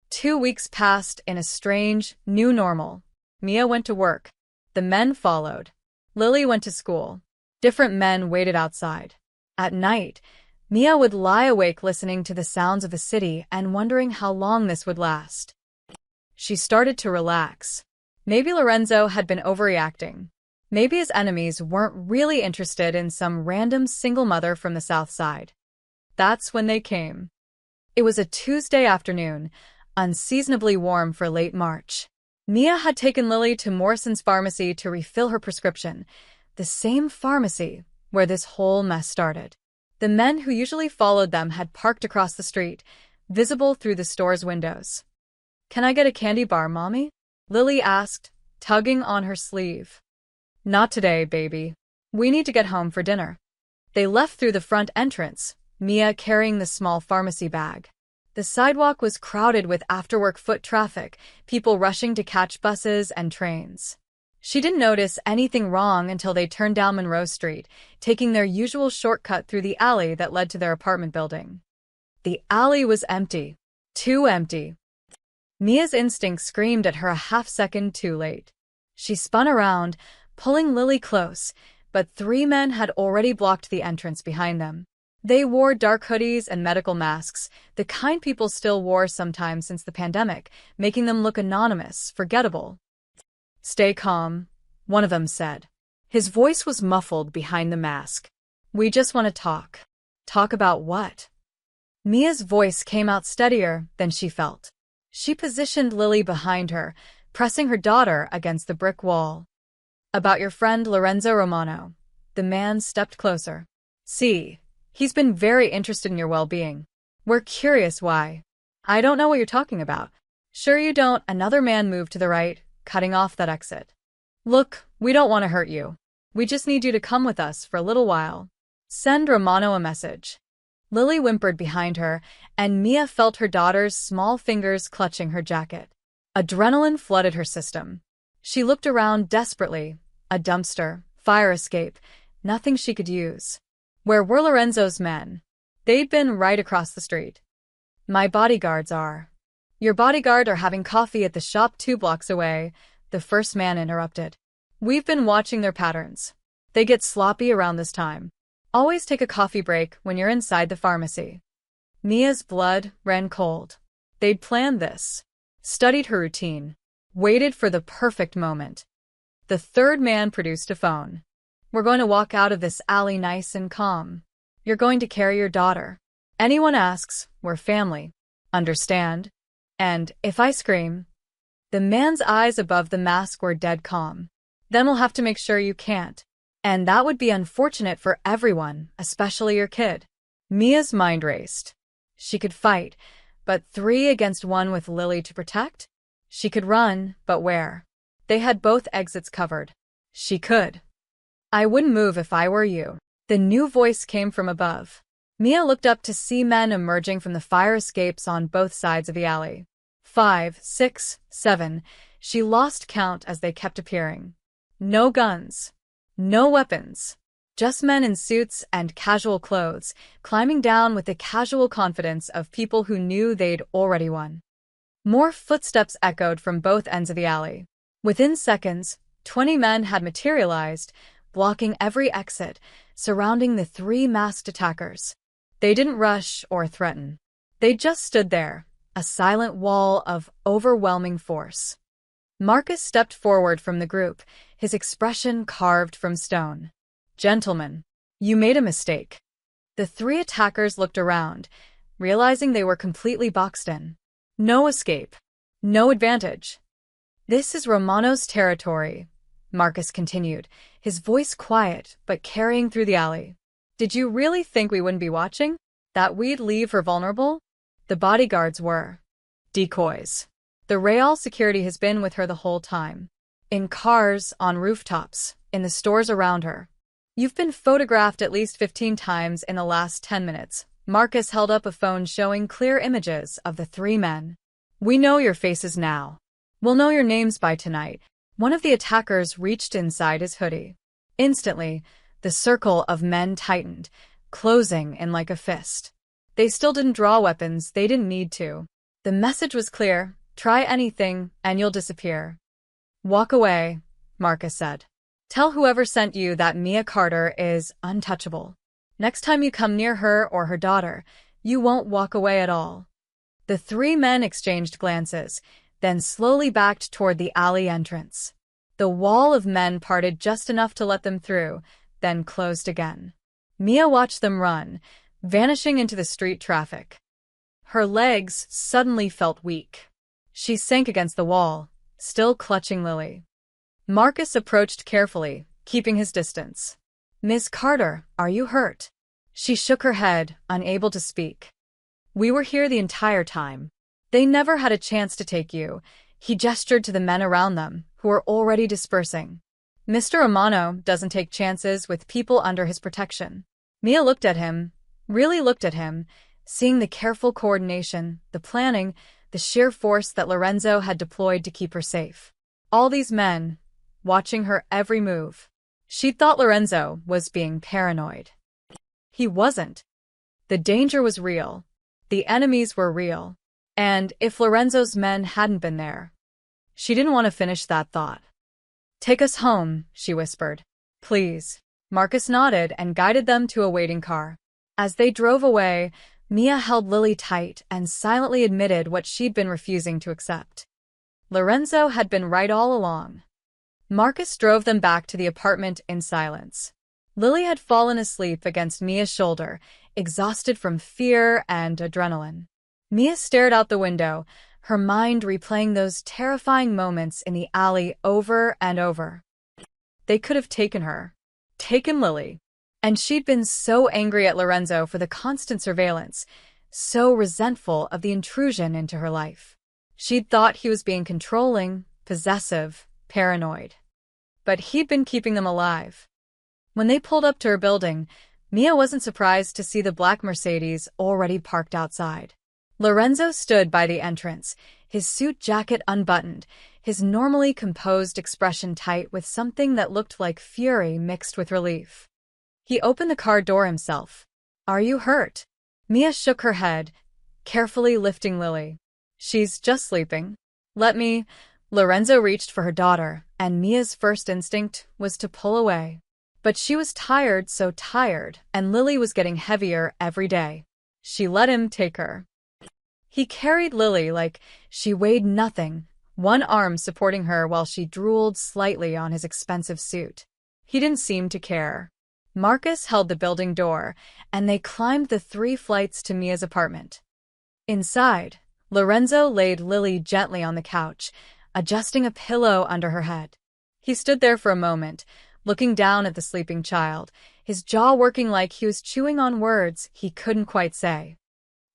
2 weeks passed in a strange, new normal. Mia went to work. The men followed. Lily went to school. Different men waited outside. At night, Mia would lie awake listening to the sounds of the city and wondering how long this would last. She started to relax. Maybe Lorenzo had been overreacting. Maybe his enemies weren't really interested in some random single mother from the South Side. That's when they came. It was a Tuesday afternoon, unseasonably warm for late March. Mia had taken Lily to Morrison's pharmacy to refill her prescription, the same pharmacy where this whole mess started. The men who usually followed them had parked across the street, visible through the store's windows. "Can I get a candy bar, Mommy?" Lily asked, tugging on her sleeve. "Not today, baby. We need to get home for dinner." They left through the front entrance, Mia carrying the small pharmacy bag. The sidewalk was crowded with after-work foot traffic, people rushing to catch buses and trains. She didn't notice anything wrong until they turned down Monroe Street, taking their usual shortcut through the alley that led to their apartment building. The alley was empty. Too empty. Mia's instinct screamed at her a half-second too late. She spun around, pulling Lily close, but 3 men had already blocked the entrance behind them. They wore dark hoodies and medical masks, the kind people still wore sometimes since the pandemic, making them look anonymous, forgettable. "Stay calm," one of them said. His voice was muffled behind the mask. "We just want to talk." "Talk about what?" Mia's voice came out steadier than she felt. She positioned Lily behind her, pressing her daughter against the brick wall. "About your friend Lorenzo Romano." The man stepped closer. "See, he's been very interested in your well-being. We're curious why." "I don't know what you're talking about." "Sure you don't." Another man moved to the right, cutting off that exit. "Look, we don't want to hurt you. We just need you to come with us for a little while. Send Romano a message." Lily whimpered behind her, and Mia felt her daughter's small fingers clutching her jacket. Adrenaline flooded her system. She looked around desperately. A dumpster, fire escape, nothing she could use. Where were Lorenzo's men? They'd been right across the street. "My bodyguards are." "Your bodyguard are having coffee at the shop 2 blocks away," the first man interrupted. "We've been watching their patterns. They get sloppy around this time. Always take a coffee break when you're inside the pharmacy." Mia's blood ran cold. They'd planned this, studied her routine, waited for the perfect moment. The third man produced a phone. "We're going to walk out of this alley nice and calm. You're going to carry your daughter. Anyone asks, we're family. Understand? And if I scream..." The man's eyes above the mask were dead calm. "Then we'll have to make sure you can't. And that would be unfortunate for everyone, especially your kid." Mia's mind raced. She could fight, But 3 against 1 with Lily to protect? She could run, but where? They had both exits covered. She could. I wouldn't move if I were you. The new voice came from above. Mia looked up to see men emerging from the fire escapes on both sides of the alley. 5, 6, 7. She lost count as they kept appearing. No guns. No weapons. Just men in suits and casual clothes, climbing down with the casual confidence of people who knew they'd already won. More footsteps echoed from both ends of the alley. Within seconds, 20 men had materialized, blocking every exit, surrounding the 3 masked attackers. They didn't rush or threaten. They just stood there, a silent wall of overwhelming force. Marcus stepped forward from the group, his expression carved from stone. Gentlemen, you made a mistake. The 3 attackers looked around, realizing they were completely boxed in. No escape. No advantage. This is Romano's territory, Marcus continued, his voice quiet but carrying through the alley. Did you really think we wouldn't be watching? That we'd leave her vulnerable? The bodyguards were decoys. The Real security has been with her the whole time. In cars, on rooftops, in the stores around her. You've been photographed at least 15 times in the last 10 minutes. Marcus held up a phone showing clear images of the 3 men. We know your faces now. We'll know your names by tonight. One of the attackers reached inside his hoodie. Instantly, the circle of men tightened, closing in like a fist. They still didn't draw weapons, they didn't need to. The message was clear: try anything, and you'll disappear. Walk away, Marcus said. Tell whoever sent you that Mia Carter is untouchable. Next time you come near her or her daughter, you won't walk away at all. The 3 men exchanged glances, then slowly backed toward the alley entrance. The wall of men parted just enough to let them through, then closed again. Mia watched them run, vanishing into the street traffic. Her legs suddenly felt weak. She sank against the wall, still clutching Lily. Marcus approached carefully, keeping his distance. Miss Carter, are you hurt? She shook her head, unable to speak. We were here the entire time. They never had a chance to take you. He gestured to the men around them, who were already dispersing. Mr. Romano doesn't take chances with people under his protection. Mia looked at him, really looked at him, seeing the careful coordination, the planning, the sheer force that Lorenzo had deployed to keep her safe. All these men, watching her every move. She thought Lorenzo was being paranoid. He wasn't. The danger was real. The enemies were real. And if Lorenzo's men hadn't been there. She didn't want to finish that thought. Take us home, she whispered. Please. Marcus nodded and guided them to a waiting car. As they drove away, Mia held Lily tight and silently admitted what she'd been refusing to accept. Lorenzo had been right all along. Marcus drove them back to the apartment in silence. Lily had fallen asleep against Mia's shoulder, exhausted from fear and adrenaline. Mia stared out the window, her mind replaying those terrifying moments in the alley over and over. They could have taken her. Taken Lily. And she'd been so angry at Lorenzo for the constant surveillance, so resentful of the intrusion into her life. She'd thought he was being controlling, possessive, paranoid. But he'd been keeping them alive. When they pulled up to her building, Mia wasn't surprised to see the black Mercedes already parked outside. Lorenzo stood by the entrance, his suit jacket unbuttoned, his normally composed expression tight with something that looked like fury mixed with relief. He opened the car door himself. Are you hurt? Mia shook her head, carefully lifting Lily. She's just sleeping. Let me. Lorenzo reached for her daughter, and Mia's first instinct was to pull away. But she was tired, so tired, and Lily was getting heavier every day. She let him take her. He carried Lily like she weighed nothing, one arm supporting her while she drooled slightly on his expensive suit. He didn't seem to care. Marcus held the building door, and they climbed the 3 flights to Mia's apartment. Inside, Lorenzo laid Lily gently on the couch, adjusting a pillow under her head. He stood there for a moment, looking down at the sleeping child, his jaw working like he was chewing on words he couldn't quite say.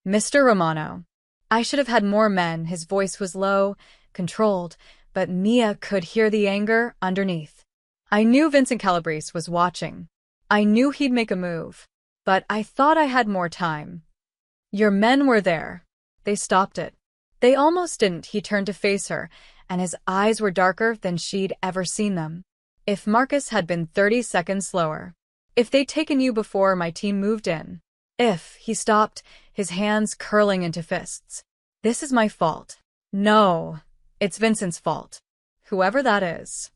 Mr. Romano. I should have had more men. His voice was low, controlled, but Mia could hear the anger underneath. I knew Vincent Calabrese was watching. I knew he'd make a move. But I thought I had more time. Your men were there. They stopped it. They almost didn't. He turned to face her, and his eyes were darker than she'd ever seen them. If Marcus had been 30 seconds slower. If they'd taken you before my team moved in. If, he stopped, his hands curling into fists. This is my fault. No, it's Vincent's fault. Whoever that is.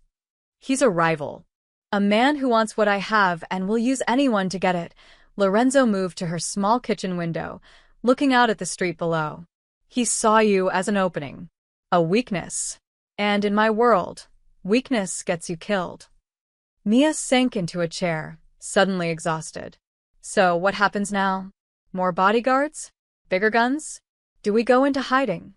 He's a rival. A man who wants what I have and will use anyone to get it. Lorenzo moved to her small kitchen window, looking out at the street below. He saw you as an opening. A weakness. And in my world, weakness gets you killed. Mia sank into a chair, suddenly exhausted. So what happens now? More bodyguards? Bigger guns? Do we go into hiding?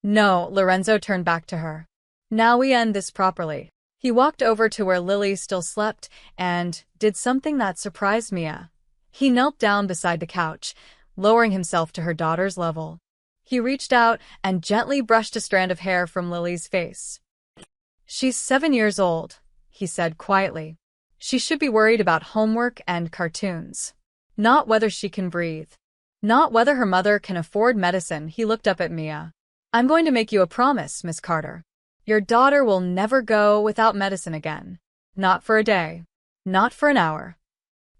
No, Lorenzo turned back to her. Now we end this properly. He walked over to where Lily still slept and did something that surprised Mia. He knelt down beside the couch, lowering himself to her daughter's level. He reached out and gently brushed a strand of hair from Lily's face. She's 7 years old, he said quietly. She should be worried about homework and cartoons. Not whether she can breathe. Not whether her mother can afford medicine. He looked up at Mia. I'm going to make you a promise, Miss Carter. Your daughter will never go without medicine again. Not for a day. Not for an hour.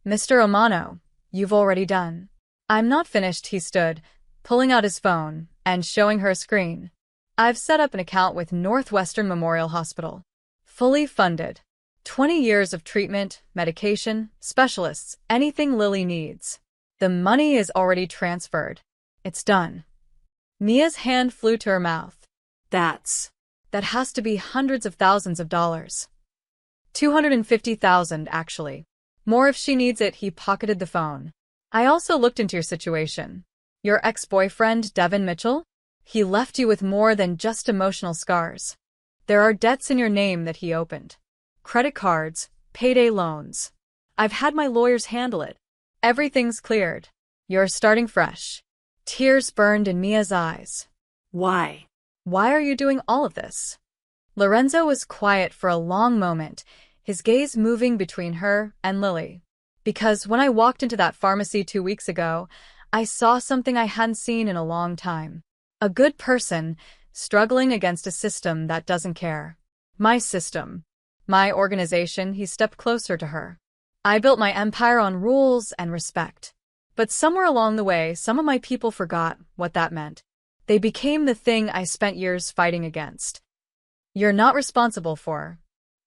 Mr. Omano, you've already done. I'm not finished, he stood, pulling out his phone and showing her a screen. I've set up an account with Northwestern Memorial Hospital. Fully funded. 20 years of treatment, medication, specialists, anything Lily needs. The money is already transferred. It's done. Mia's hand flew to her mouth. That has to be hundreds of thousands of dollars. 250,000, actually. More if she needs it. He pocketed the phone. I also looked into your situation. Your ex-boyfriend, Devin Mitchell? He left you with more than just emotional scars. There are debts in your name that he opened. Credit cards, payday loans. I've had my lawyers handle it. Everything's cleared. You're starting fresh. Tears burned in Mia's eyes. Why? Why are you doing all of this? Lorenzo was quiet for a long moment, his gaze moving between her and Lily. Because when I walked into that pharmacy 2 weeks ago, I saw something I hadn't seen in a long time. A good person, struggling against a system that doesn't care. My system. My organization. He stepped closer to her. I built my empire on rules and respect. But somewhere along the way, some of my people forgot what that meant. They became the thing I spent years fighting against. You're not responsible for.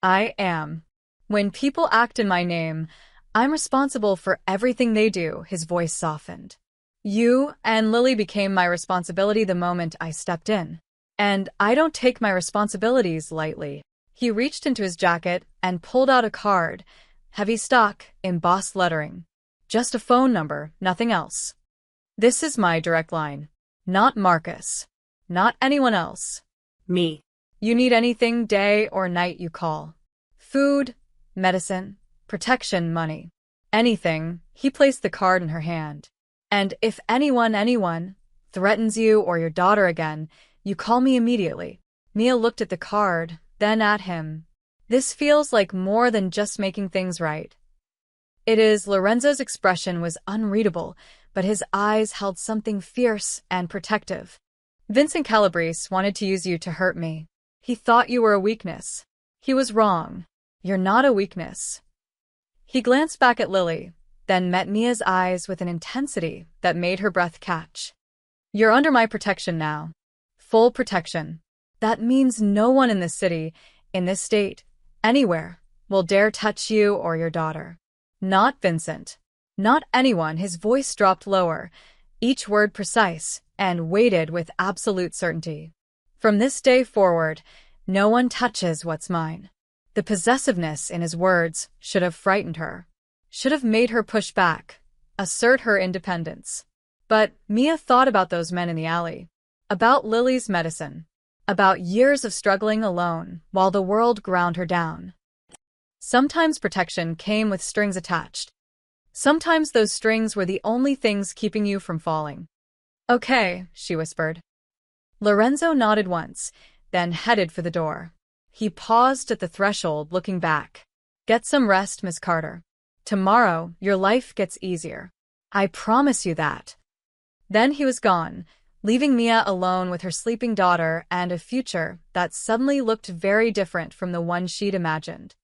I am. When people act in my name, I'm responsible for everything they do. His voice softened. You and Lily became my responsibility the moment I stepped in. And I don't take my responsibilities lightly. He reached into his jacket and pulled out a card, heavy stock, embossed lettering. Just a phone number, nothing else. This is my direct line. Not Marcus. Not anyone else. Me. You need anything, day or night, you call. Food, medicine, protection, money. Anything. He placed the card in her hand. And if anyone threatens you or your daughter again, you call me immediately. Mia looked at the card, then at him. This feels like more than just making things right. It is. Lorenzo's expression was unreadable, but his eyes held something fierce and protective. Vincent Calabrese wanted to use you to hurt me. He thought you were a weakness. He was wrong. You're not a weakness. He glanced back at Lily, then met Mia's eyes with an intensity that made her breath catch. You're under my protection now. Full protection. That means no one in this city, in this state, anywhere, will dare touch you or your daughter. Not Vincent. Not anyone. His voice dropped lower, each word precise, and weighted with absolute certainty. From this day forward, no one touches what's mine. The possessiveness in his words should have frightened her. Should have made her push back, assert her independence. But Mia thought about those men in the alley. About Lily's medicine. About years of struggling alone while the world ground her down. Sometimes protection came with strings attached. Sometimes those strings were the only things keeping you from falling. Okay, she whispered. Lorenzo nodded once, then headed for the door. He paused at the threshold, looking back. Get some rest, Miss Carter. Tomorrow, your life gets easier. I promise you that. Then he was gone, leaving Mia alone with her sleeping daughter and a future that suddenly looked very different from the one she'd imagined.